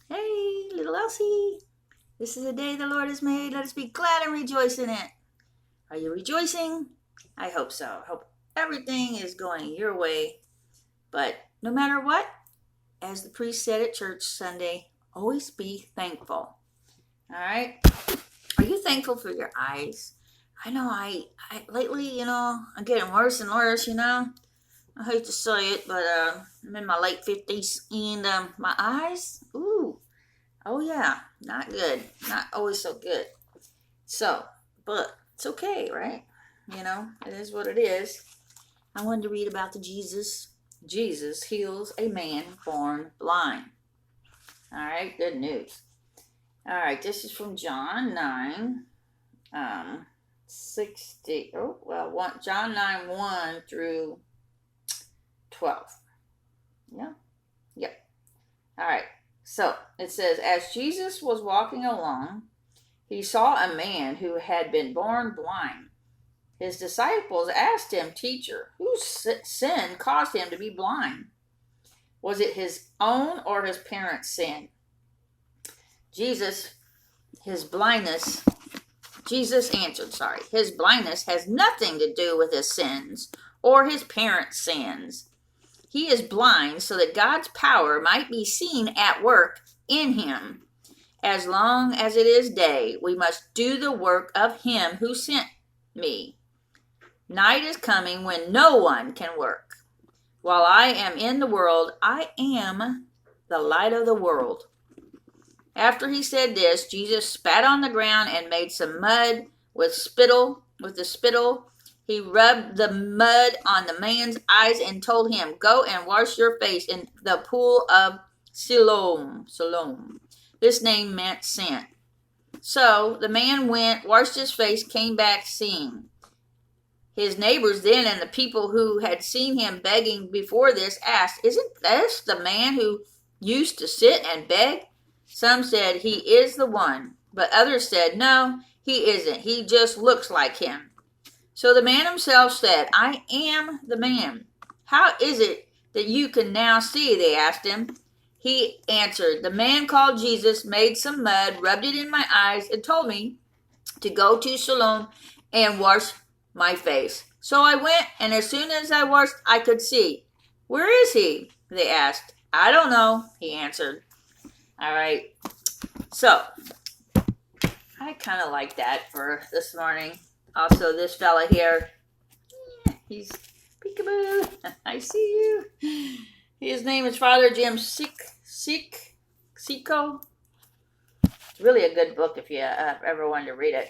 Hey, little Elsie. This is the day the Lord has made. Let us be glad and rejoice in it. Are you rejoicing? I hope so. I hope everything is going your way. But no matter what, as the priest said at church Sunday, always be thankful. All right? Are you thankful for your eyes? I know I lately, I'm getting worse and worse, I hate to say it, but I'm in my late 50s and my eyes, ooh, oh yeah, not good. Not always so good. So, but it's okay, right? It is what it is. I wanted to read about the Jesus. Jesus heals a man born blind. All right, good news. All right, this is from John 9, 60. John 9, 1 through 12. Yeah, yep. All right. So it says, as Jesus was walking along, he saw a man who had been born blind. His disciples asked him, Teacher, whose sin caused him to be blind? Was it his own or his parents' sin? Jesus answered, his blindness has nothing to do with his sins or his parents' sins. He is blind so that God's power might be seen at work in him. As long as it is day, we must do the work of him who sent me. Night is coming when no one can work. While I am in the world, I am the light of the world. After he said this, Jesus spat on the ground and made some mud with the spittle. He rubbed the mud on the man's eyes and told him, Go and wash your face in the pool of Siloam. This name meant sent. So the man went, washed his face, came back seeing. His neighbors then and the people who had seen him begging before this asked, Isn't this the man who used to sit and beg? Some said, He is the one. But others said, No, he isn't. He just looks like him. So the man himself said, I am the man. How is it that you can now see? They asked him. He answered, The man called Jesus made some mud, rubbed it in my eyes, and told me to go to Siloam and wash my face. So I went, and as soon as I washed, I could see. Where is he? They asked. I don't know, he answered. All right. So I kind of like that for this morning. Also, this fella here, he's peekaboo. I see you. His name is Father Jim Sicko. It's really a good book if you ever wanted to read it.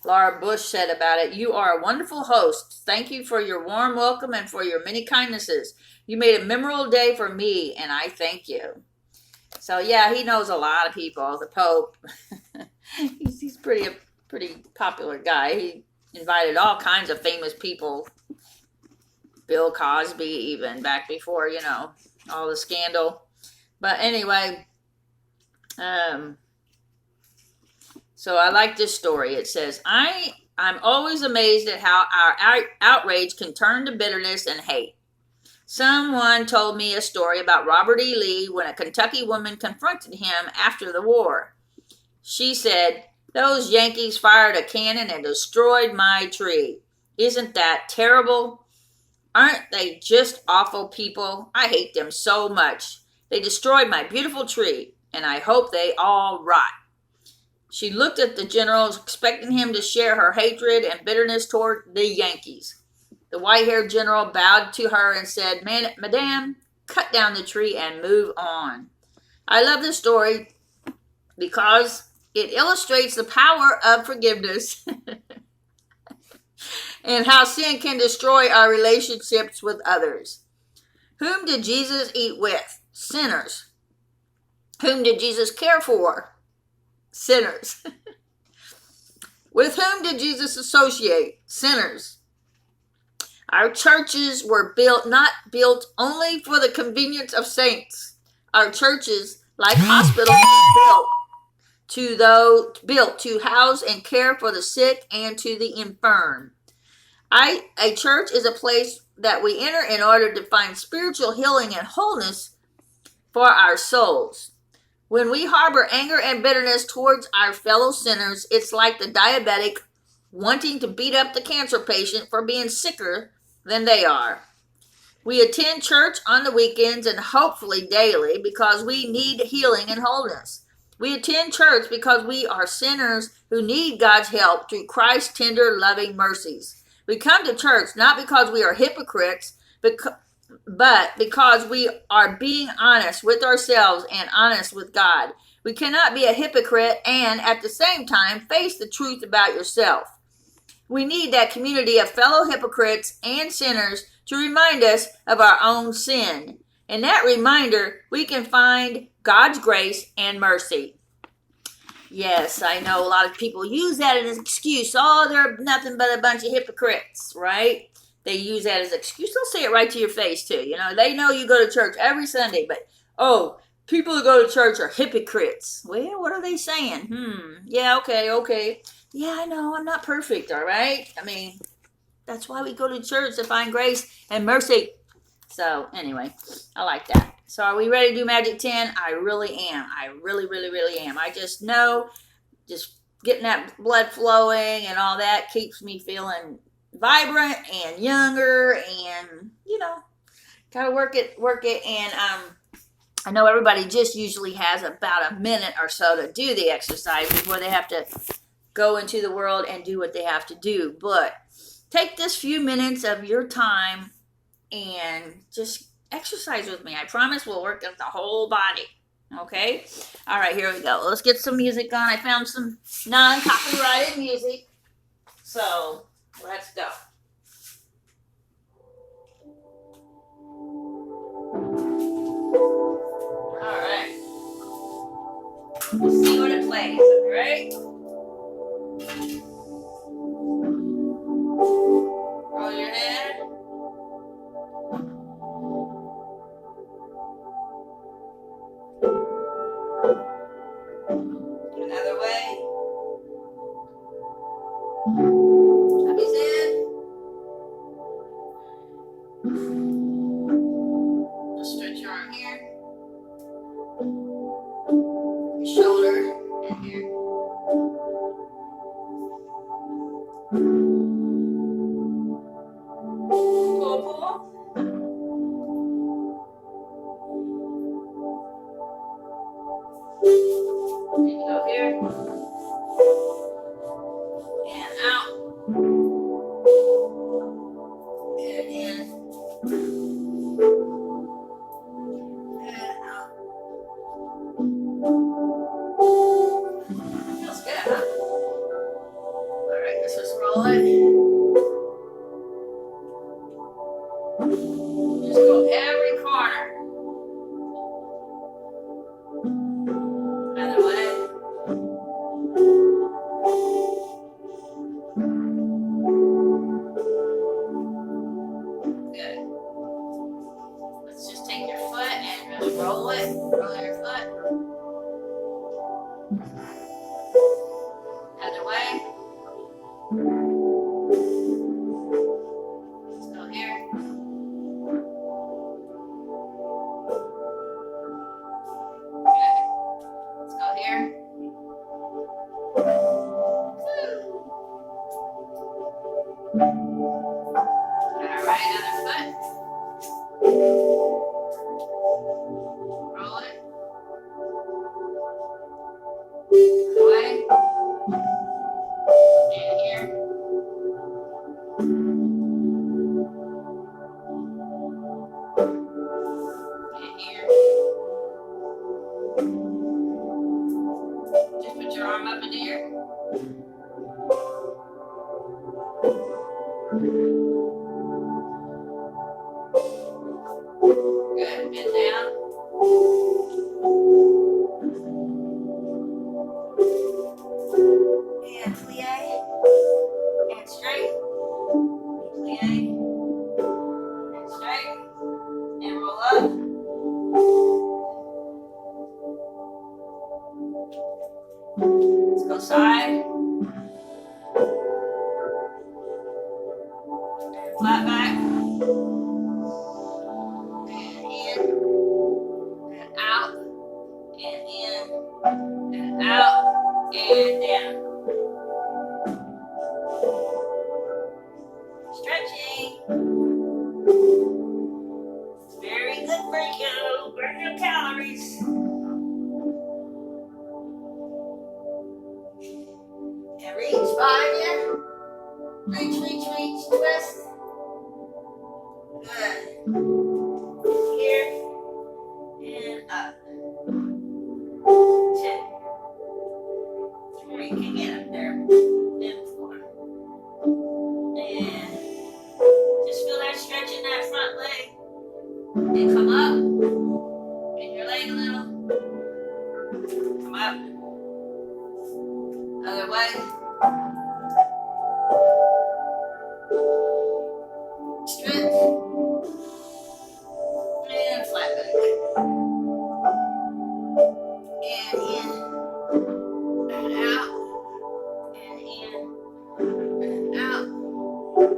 Laura Bush said about it, You are a wonderful host. Thank you for your warm welcome and for your many kindnesses. You made a memorable day for me, and I thank you. So, yeah, he knows a lot of people. The Pope, he's pretty popular guy. He invited all kinds of famous people. Bill Cosby even, back before, all the scandal. But anyway, so I like this story. It says, I'm always amazed at how our outrage can turn to bitterness and hate. Someone told me a story about Robert E. Lee when a Kentucky woman confronted him after the war. She said, Those Yankees fired a cannon and destroyed my tree. Isn't that terrible? Aren't they just awful people? I hate them so much. They destroyed my beautiful tree, and I hope they all rot. She looked at the general, expecting him to share her hatred and bitterness toward the Yankees. The white-haired general bowed to her and said, Madame, cut down the tree and move on. I love this story because it illustrates the power of forgiveness and how sin can destroy our relationships with others. Whom did Jesus eat with? Sinners. Whom did Jesus care for? Sinners. With whom did Jesus associate? Sinners. Our churches were not built only for the convenience of saints. Our churches, like hospitals, built to house and care for the sick and to the infirm. A church is a place that we enter in order to find spiritual healing and wholeness for our souls. When we harbor anger and bitterness towards our fellow sinners, it's like the diabetic wanting to beat up the cancer patient for being sicker than they are. We attend church on the weekends and hopefully daily because we need healing and wholeness. We attend church because we are sinners who need God's help through Christ's tender, loving mercies. We come to church not because we are hypocrites, but because we are being honest with ourselves and honest with God. We cannot be a hypocrite and at the same time face the truth about yourself. We need that community of fellow hypocrites and sinners to remind us of our own sin. In that reminder, we can find God's grace and mercy. Yes, I know a lot of people use that as an excuse. Oh, they're nothing but a bunch of hypocrites, right? They use that as an excuse. They'll say it right to your face, too. You know, they know you go to church every Sunday, but, oh, people who go to church are hypocrites. Well, what are they saying? Yeah, okay. Yeah, I know, I'm not perfect, all right? I mean, that's why we go to church, to find grace and mercy. So, anyway, I like that. So, are we ready to do Magic 10? I really am. I really, really, really am. I just know, just getting that blood flowing and all that keeps me feeling vibrant and younger and, you know, gotta work it. And, I know everybody just usually has about a minute or so to do the exercise before they have to go into the world and do what they have to do. But take this few minutes of your time and just exercise with me. I promise we'll work out the whole body. Okay? All right, here we go. Let's get some music on. I found some non-copyrighted music. So, let's go. All right. We'll see what it plays. All right? Roll your head. Another way. Tummies in. Just stretch your arm here. Your shoulder and here. Pull. There you go here. And out. And in. And out. Feels good, huh? Alright, let's just roll it. Just go every corner. Other way. Good. Let's just take your foot and just roll it. Roll your foot. Other way. Let's go here. Good. Let's go here. Alright, other foot. Roll it. Away. And here. And here. Just put your arm up in the air. Good. Bend down. And plie. And straight. Plie. And straight. And roll up. Let's go side. And flat back. And in. And out. Reach, reach, reach, twist. Good. Here and up. 2, 3. Can get up there. And 4. And just feel that stretch in that front leg. And come up. Bend your leg a little. Come up. Other way. Stretch. And flat back. And in. And out. And in. And out.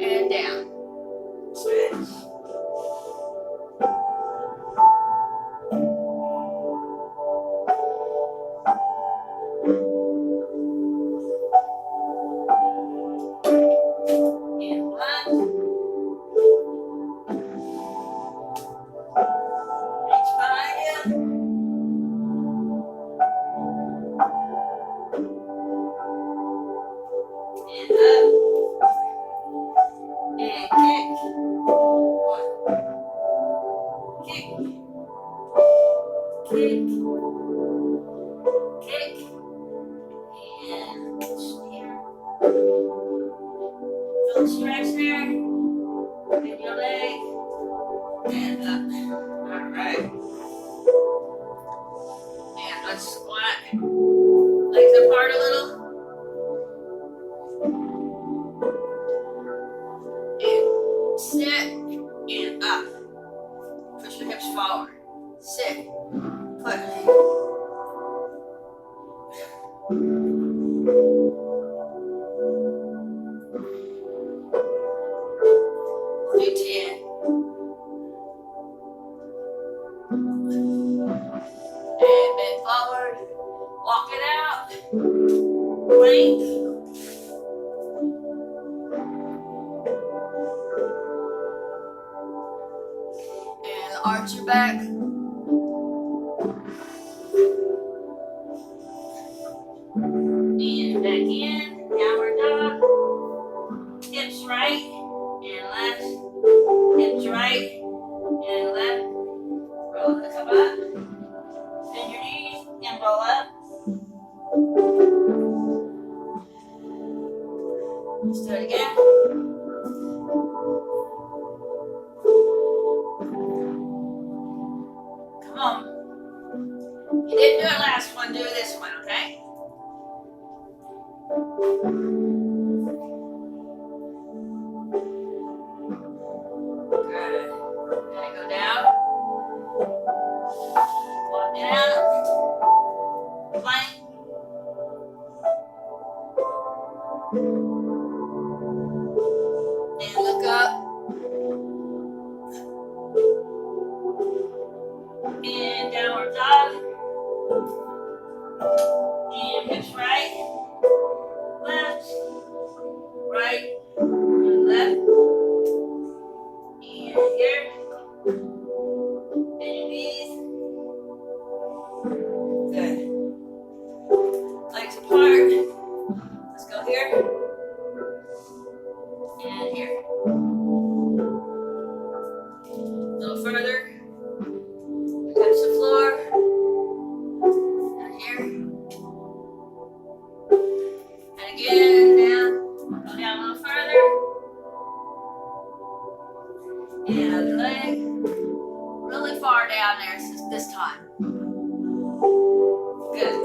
And down. Stretch. And 1. Reach behind you. And up. And kick. 1. Kick. Kick. Kick. And here. Feel the stretch there. Bend your leg. And up. Alright. And let's squat. Legs apart a little. And sit. And up. Push your hips forward. Sit. Push. Do 10. And bend forward. Walk it out. Plank. And arch your back. And back in. Downward dog. Hips right and left. Hips right and left. Roll the come up. Bend your knees and roll up. Let's do it again. Come on. You didn't do it last one, do this one, okay? Good. Gonna go down. Walk down. Plank. And look up. And downward dog. And hips right, left, right, and left. And here. Bend your knees. Good. Legs apart. Let's go here. And here. A little further. Touch the floor. And here. And again, down. Go down a little further. And other leg. Really far down there this time. Good.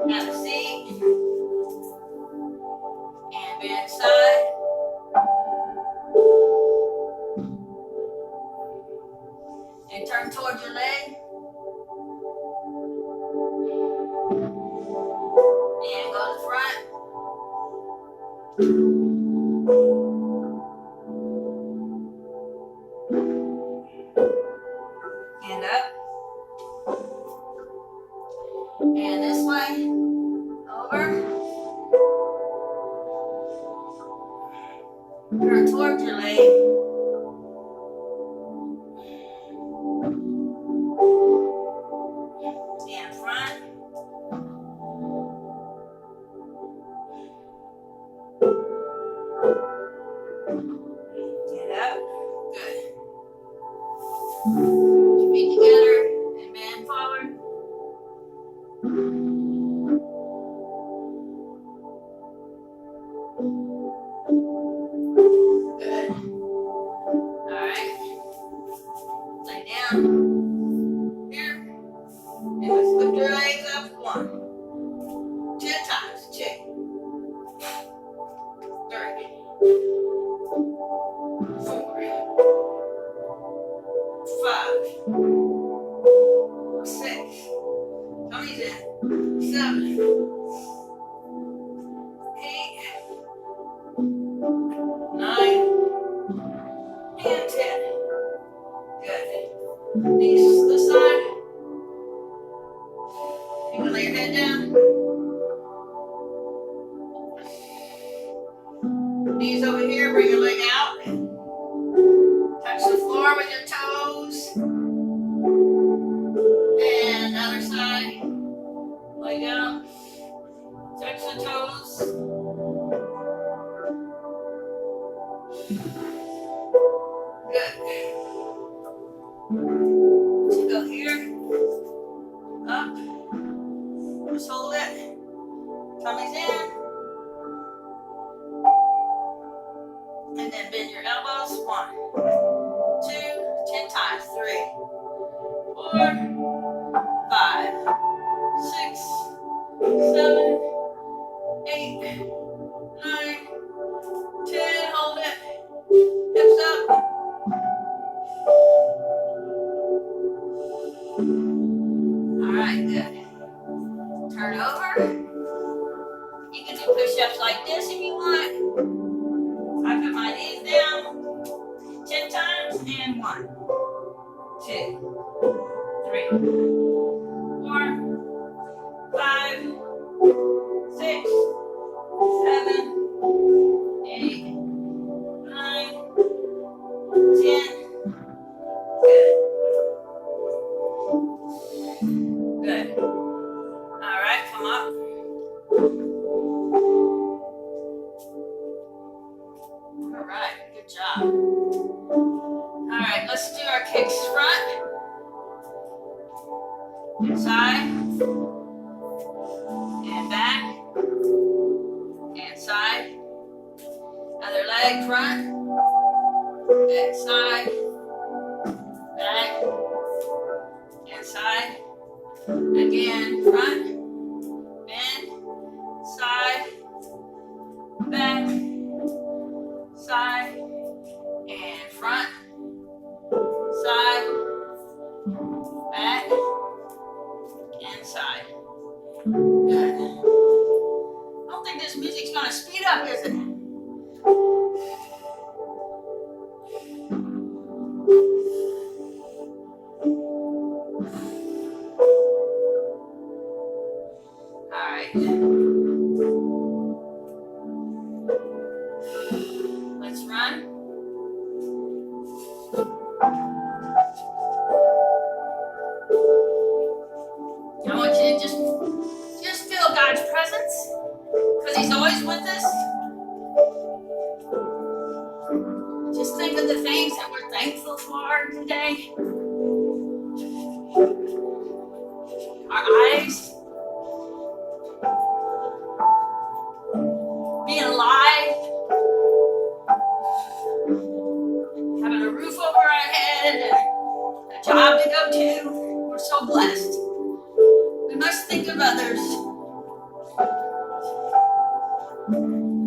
Have a seat. And bend aside. And turn towards your leg. And go to the front. And up. And this way. Over. Turn towards your leg. And front. 10, 7, 8, 9, and 10. Good. Knees to the side. You can lay your head down. Knees over here, bring your leg out. Touch the floor with your toes. And other side. Leg out. Touch the toes. Good. So go here. Up. Just hold it. Tummy's in. And then bend your elbows. 1, 2, 10 times. 3, 4, 5, 6, 7, 8, 9, 10. Hold it. Hips up. All right, good. Turn over. You can do push-ups like this if you want. I put my knees down 10 times and 1, 2, 3, 4, 5, 6, 7, 8, 9, 10. Good. Good. All right, come up. All right, good job. All right, let's do our kicks front, side, and back, and side. Other leg front, and side, back, and side. Again, front, bend, side, back, side, and front, side, back, and side. Good. I don't think this music's gonna speed up, is it? All right. Let's run. I want you to just feel God's presence, because He's always with us. Just think of the things that we're thankful for today. Our eyes, being alive, having a roof over our head, and a job to go to. We're so blessed. We must think of others.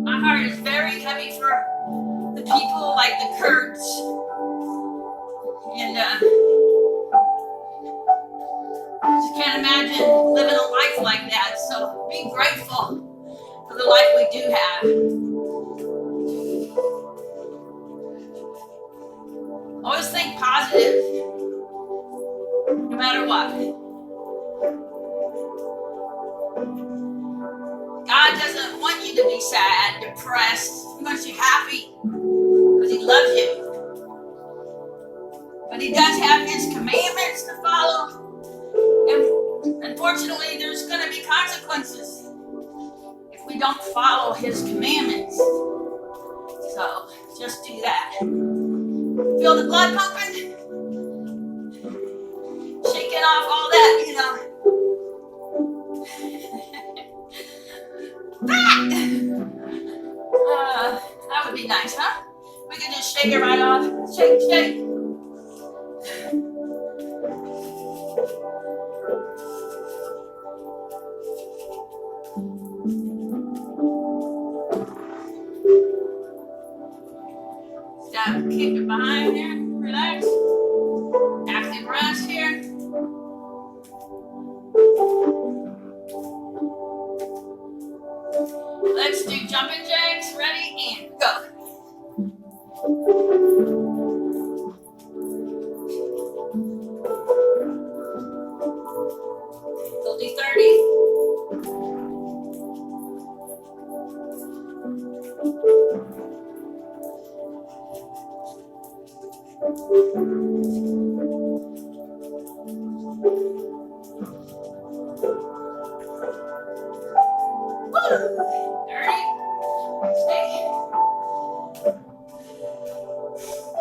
My heart is very heavy for the people like the Kurds. And I just can't imagine living a life like that. So be grateful for the life we do have. Always think positive, no matter what. God doesn't want you to be sad, depressed. He wants you happy because He loves you. But He does have His commandments to follow. And unfortunately, there's going to be consequences if we don't follow His commandments. So just do that. Feel the blood pumping? Shaking off all that, you know. That would be nice, huh? We could just shake it right off. Shake, shake. Stop, keep it behind here. Relax. Active rest here. Let's do jumping jacks. Ready and go. We'll do 30.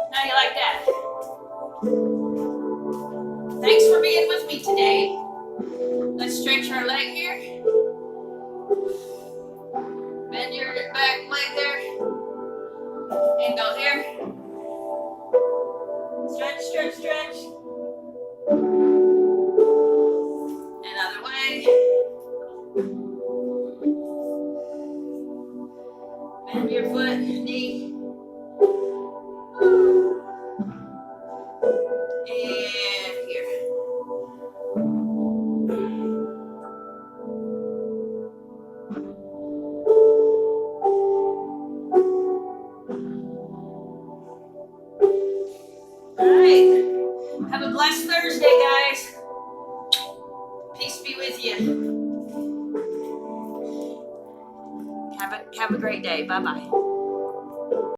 How do you like that? Thanks for being with me today. Let's stretch our leg here. Bend your back leg there. And go here. Stretch, stretch, stretch. Another way. Bend your foot, knee. And here. All right. Have a blessed Thursday, guys. Peace be with you. Have a great day. Bye-bye.